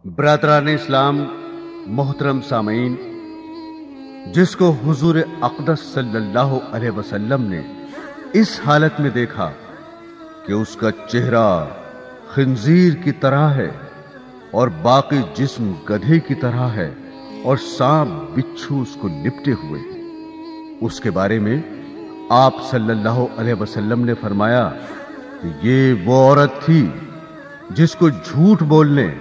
बरादरान इस्लाम, मोहतरम सामीन, जिसको हुजूर अक़दस सल्लल्लाहु अलैहि वसल्लम ने इस हालत में देखा कि उसका चेहरा खिंजीर की तरह है और बाकी जिस्म गधे की तरह है और सांप बिच्छू उसको लिपटे हुए हैं, उसके बारे में आप सल्लल्लाहु अलैहि वसल्लम ने फरमाया कि ये वो औरत थी जिसको झूठ बोलने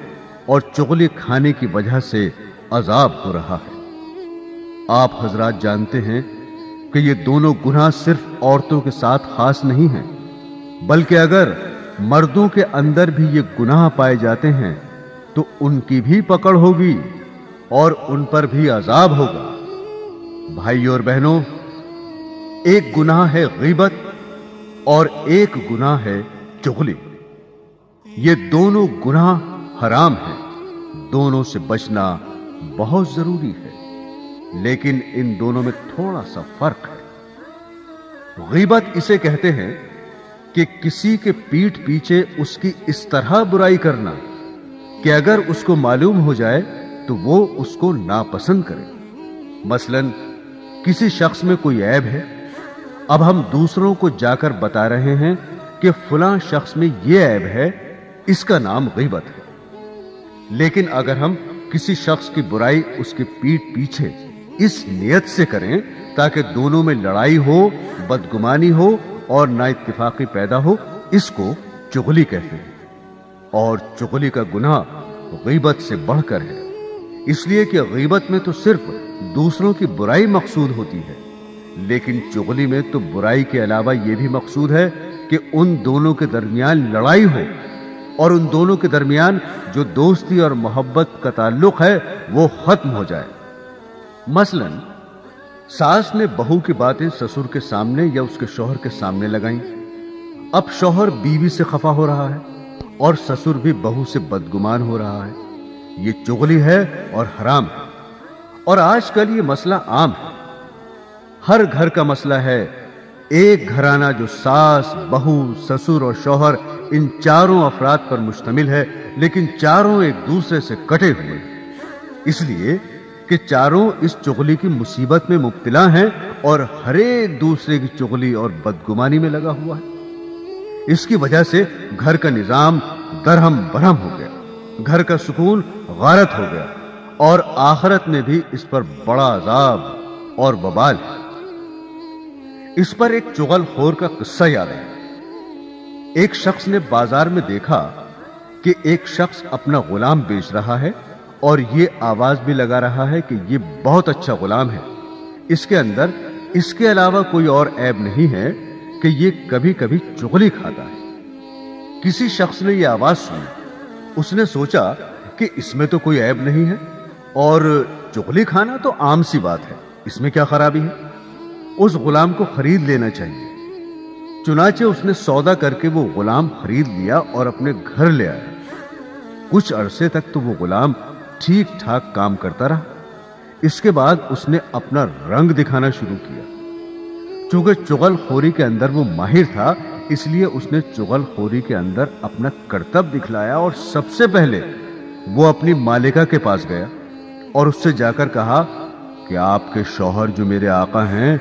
और चुगली खाने की वजह से अजाब हो रहा है। आप हजरात जानते हैं कि ये दोनों गुनाह सिर्फ औरतों के साथ खास नहीं हैं, बल्कि अगर मर्दों के अंदर भी ये गुनाह पाए जाते हैं तो उनकी भी पकड़ होगी और उन पर भी अजाब होगा। भाई और बहनों, एक गुनाह है गीबत और एक गुनाह है चुगली। ये दोनों गुनाह हराम है, दोनों से बचना बहुत जरूरी है, लेकिन इन दोनों में थोड़ा सा फर्क है। गीबत इसे कहते हैं कि किसी के पीठ पीछे उसकी इस तरह बुराई करना कि अगर उसको मालूम हो जाए तो वो उसको नापसंद करे। मसलन किसी शख्स में कोई ऐब है, अब हम दूसरों को जाकर बता रहे हैं कि फलां शख्स में ये ऐब है, इसका नाम गीबत है। लेकिन अगर हम किसी शख्स की बुराई उसकी पीठ पीछे इस नियत से करें ताकि दोनों में लड़ाई हो, बदगुमानी हो और नाइत्तेफाकी पैदा हो, इसको चुगली कहते हैं। और चुगली का गुनाह गीबत से बढ़कर है, इसलिए कि गीबत में तो सिर्फ दूसरों की बुराई मकसूद होती है, लेकिन चुगली में तो बुराई के अलावा यह भी मकसूद है कि उन दोनों के दरमियान लड़ाई हो और उन दोनों के दरमियान जो दोस्ती और मोहब्बत का ताल्लुक है वो खत्म हो जाए। मसलन सास ने बहू की बातें ससुर के सामने या उसके शौहर के सामने लगाई। अब शौहर बीवी से खफा हो रहा है और ससुर भी बहू से बदगुमान हो रहा है। ये चुगली है और हराम है। और आजकल ये मसला आम है, हर घर का मसला है। एक घराना जो सास, बहू, ससुर और शौहर इन चारों अफराद पर मुश्तमिल है, लेकिन चारों एक दूसरे से कटे हुए हैं, इसलिए कि चारों इस चुगली की मुसीबत में मुब्तला हैं और हर एक दूसरे की चुगली और बदगुमानी में लगा हुआ है। इसकी वजह से घर का निजाम दरहम बरहम हो गया, घर का सुकून गारत हो गया और आखिरत में भी इस पर बड़ा अजाब और वबाल है। इस पर एक चुगलखोर का किस्सा याद है। एक शख्स ने बाजार में देखा कि एक शख्स अपना गुलाम बेच रहा है और ये आवाज भी लगा रहा है कि ये बहुत अच्छा गुलाम है, इसके अंदर इसके अलावा कोई और ऐब नहीं है कि ये कभी कभी चुगली खाता है। किसी शख्स ने ये आवाज सुनी, उसने सोचा कि इसमें तो कोई ऐब नहीं है और चुगली खाना तो आम सी बात है, इसमें क्या खराबी है, उस गुलाम को खरीद लेना चाहिए। चुनाचे उसने सौदा करके वो गुलाम खरीद लिया और अपने घर ले आया। कुछ अरसे तक तो वो गुलाम ठीक ठाक काम करता रहा। इसके बाद उसने अपना रंग दिखाना शुरू किया। चूंकि चुगलखोरी के अंदर वो माहिर था, इसलिए उसने चुगलखोरी के अंदर अपना करतब दिखलाया और सबसे पहले वो अपनी मालिका के पास गया और उससे जाकर कहा कि आपके शौहर जो मेरे आका हैं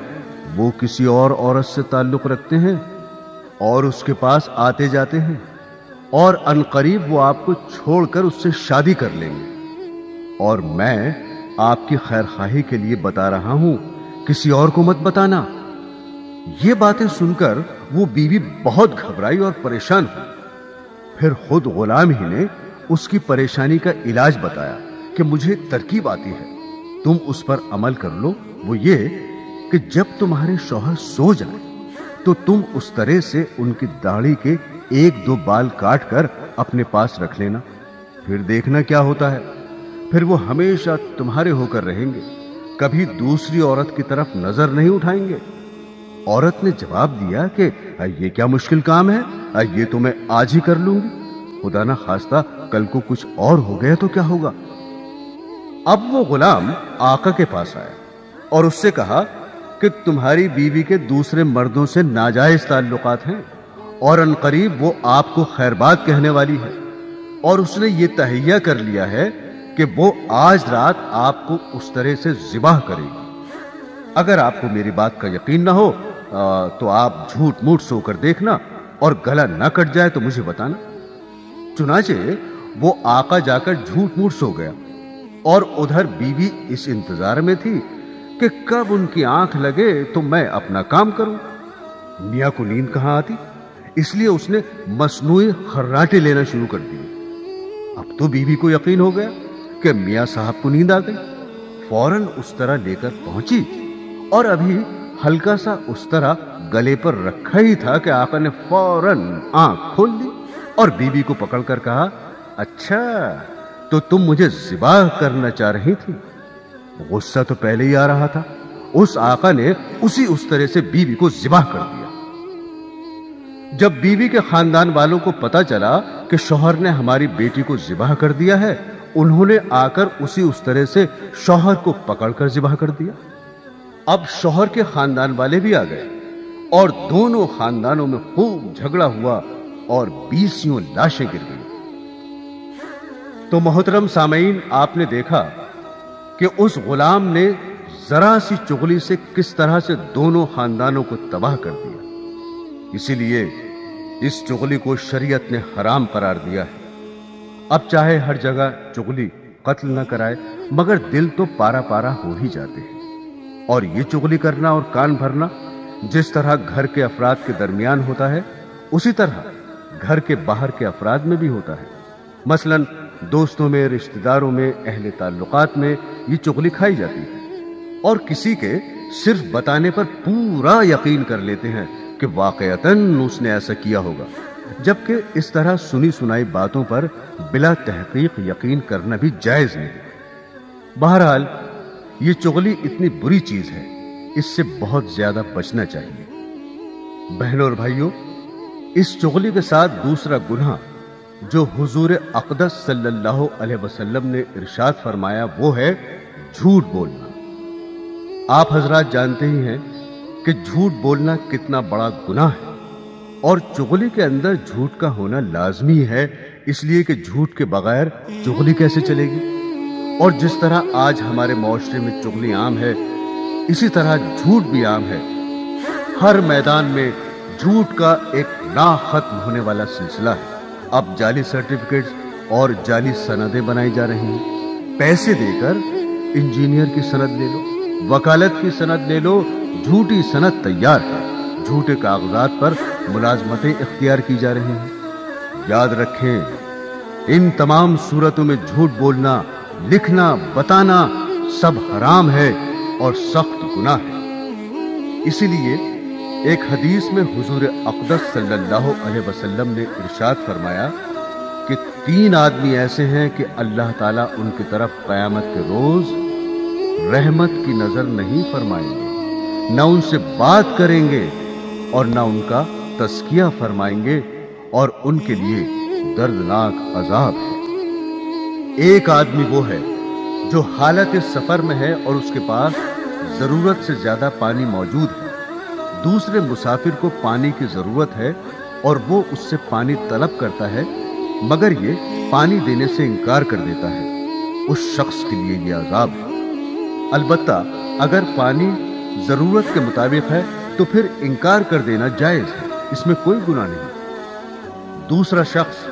वो किसी और औरत से ताल्लुक रखते हैं और उसके पास आते जाते हैं और अनकरीब वो आपको छोड़कर उससे शादी कर लेंगे, और मैं आपकी खैरखाही के लिए बता रहा हूं, किसी और को मत बताना। ये बातें सुनकर वो बीवी बहुत घबराई और परेशान हुई। फिर खुद गुलाम ही ने उसकी परेशानी का इलाज बताया कि मुझे तरकीब आती है, तुम उस पर अमल कर लो। वो ये कि जब तुम्हारे शौहर सो जाए तो तुम उस तरह से उनकी दाढ़ी के एक दो बाल काट कर अपने पास रख लेना, फिर देखना क्या होता है। फिर वो हमेशा तुम्हारे होकर रहेंगे, कभी दूसरी औरत की तरफ नजर नहीं उठाएंगे। औरत ने जवाब दिया कि ये क्या मुश्किल काम है, ये तो मैं आज ही कर लूंगी, खुदा ना खास्ता कल को कुछ और हो गया तो क्या होगा। अब वो गुलाम आका के पास आया और उससे कहा कि तुम्हारी बीवी के दूसरे मर्दों से नाजायज ताल्लुकात हैं और अनकरीब वो आपको खैरबाद कहने वाली है। और उसने ये तहैया कर लिया है कि वो आज रात आपको उस तरह से ज़िबाह करेगी। अगर आपको मेरी बात का यकीन ना हो तो आप झूठ मूठ सोकर देखना, और गला ना कट जाए तो मुझे बताना। चुनाचे वो आका जाकर झूठ मूठ सो गया, और उधर बीवी इस इंतजार में थी कि कब उनकी आंख लगे तो मैं अपना काम करूं। मियां को नींद कहां आती, इसलिए उसने मसनूई खर्राटे लेना शुरू कर दिए। अब तो बीवी को यकीन हो गया कि मियां साहब को नींद आ गई। फौरन उस तरह लेकर पहुंची, और अभी हल्का सा उस तरह गले पर रखा ही था कि आका ने फौरन आंख खोल ली और बीवी को पकड़कर कहा, अच्छा तो तुम मुझे ज़िबाह करना चाह रही थी। गुस्सा तो पहले ही आ रहा था। उस आका ने उस तरह से बीवी को ज़िबाह कर दिया। जब बीवी के खानदान वालों को पता चला कि शौहर ने हमारी बेटी को ज़िबाह कर दिया है, उन्होंने आकर उस तरह से शौहर को पकड़कर ज़िबाह कर दिया। अब शौहर के खानदान वाले भी आ गए, और दोनों खानदानों में खूब झगड़ा हुआ और 20 लाशें गिर गई। तो मोहतरम सामईन, आपने देखा कि उस गुलाम ने जरा सी चुगली से किस तरह से दोनों खानदानों को तबाह कर दिया। इसीलिए इस चुगली को शरीयत ने हराम करार दिया है। अब चाहे हर जगह चुगली कत्ल न कराए, मगर दिल तो पारा पारा हो ही जाते हैं। और ये चुगली करना और कान भरना जिस तरह घर के अफराद के दरमियान होता है, उसी तरह घर के बाहर के अफराद में भी होता है। मसलन दोस्तों में, रिश्तेदारों में, अहले ताल्लुकात में ये चुगली खाई जाती है, और किसी के सिर्फ बताने पर पूरा यकीन कर लेते हैं कि वाकईतन उसने ऐसा किया होगा, जबकि इस तरह सुनी सुनाई बातों पर बिला तहकीक यकीन करना भी जायज नहीं। बहरहाल ये चुगली इतनी बुरी चीज है, इससे बहुत ज्यादा बचना चाहिए। बहनों और भाइयों, इस चुगली के साथ दूसरा गुनाह जो हुजूर अक़दस सल्लल्लाहु अलैहि वसल्लम ने इरशाद फरमाया, वो है झूठ बोलना। आप हजरात जानते ही हैं कि झूठ बोलना कितना बड़ा गुनाह है, और चुगली के अंदर झूठ का होना लाजमी है, इसलिए कि झूठ के बगैर चुगली कैसे चलेगी। और जिस तरह आज हमारे माशरे में चुगली आम है, इसी तरह झूठ भी आम है। हर मैदान में झूठ का एक ना खत्म होने वाला सिलसिला है। अब जाली सर्टिफिकेट्स और जाली सनदें बनाई जा रही हैं। पैसे देकर इंजीनियर की सनद ले लो, वकालत की सनद ले लो, झूठी सनद तैयार है। झूठे कागजात पर मुलाजमतें इख्तियार की जा रही हैं। याद रखें, इन तमाम सूरतों में झूठ बोलना, लिखना, बताना सब हराम है और सख्त गुनाह है। इसीलिए एक हदीस में हुजूर अक़दस सल्लल्लाहु अलैहि वसल्लम ने इरशाद फरमाया कि 3 आदमी ऐसे हैं कि अल्लाह ताला उनकी तरफ क़यामत के रोज रहमत की नजर नहीं फरमाएंगे, न उनसे बात करेंगे और न उनका तज़किया फरमाएंगे, और उनके लिए दर्दनाक अजाब है। एक आदमी वो है जो हालत सफर में है और उसके पास जरूरत से ज्यादा पानी मौजूद है। दूसरे मुसाफिर को पानी की जरूरत है और वो उससे पानी तलब करता है, मगर ये पानी देने से इनकार कर देता है। उस शख्स के लिए ये अजाब है। अलबत्ता अगर पानी जरूरत के मुताबिक है तो फिर इनकार कर देना जायज है, इसमें कोई गुनाह नहीं। दूसरा शख्स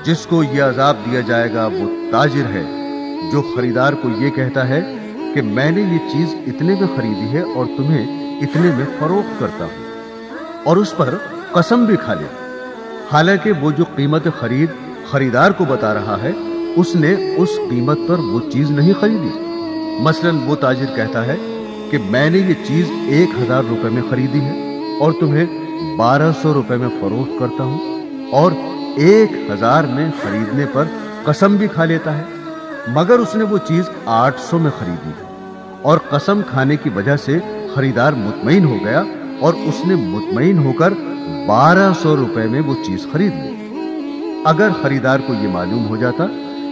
जिसको यह अजाब दिया जाएगा वो ताजिर है जो खरीदार को यह कहता है कि मैंने ये चीज इतने में खरीदी है और तुम्हें इतने में फरोख्त करता हूं, और उस पर कसम भी खा ले, हालांकि वो जो कीमत खरीद खरीदार को बता रहा है उसने उस कीमत पर वो चीज नहीं खरीदी। मसलन वो ताजिर कहता है कि मैंने ये चीज 1000 रुपए में खरीदी है और तुम्हें 1200 रुपए में फरोख्त करता हूं, और 1000 में खरीदने पर कसम भी खा लेता है, मगर उसने वो चीज 800 में खरीदी और कसम खाने की वजह से खरीदार मुतमईन हो गया और उसने मुतमईन होकर 1200 रुपए में वो चीज खरीद ली। अगर खरीदार को यह मालूम हो जाता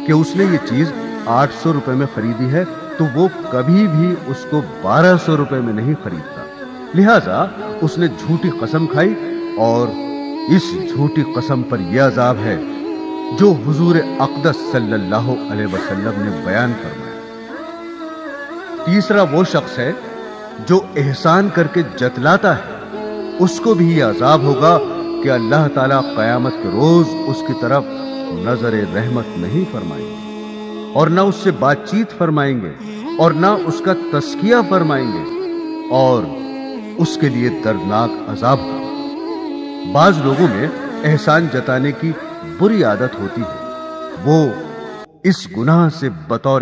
कि उसने ये चीज 800 रुपए में खरीदी है तो वो कभी भी उसको 1200 रुपए में नहीं खरीदता। लिहाजा उसने झूठी कसम खाई और इस झूठी कसम पर यह अजाब है جو حضور اقدس صلی اللہ علیہ وسلم نے بیان فرمایا۔ تیسرا وہ شخص ہے جو احسان کر کے جتلاتا ہے، اس کو بھی یہ عذاب ہوگا کہ اللہ تعالیٰ قیامت کے روز اس کی طرف نظر رحمت نہیں فرمائیں گے، اور نہ اس سے بات چیت فرمائیں گے، اور نہ اس کا تزکیہ فرمائیں گے، اور اس کے لیے دردناک عذاب ہوگا۔ بعض لوگوں میں احسان جتانے کی بری عادت ہوتی ہے، وہ اس گناہ سے بطور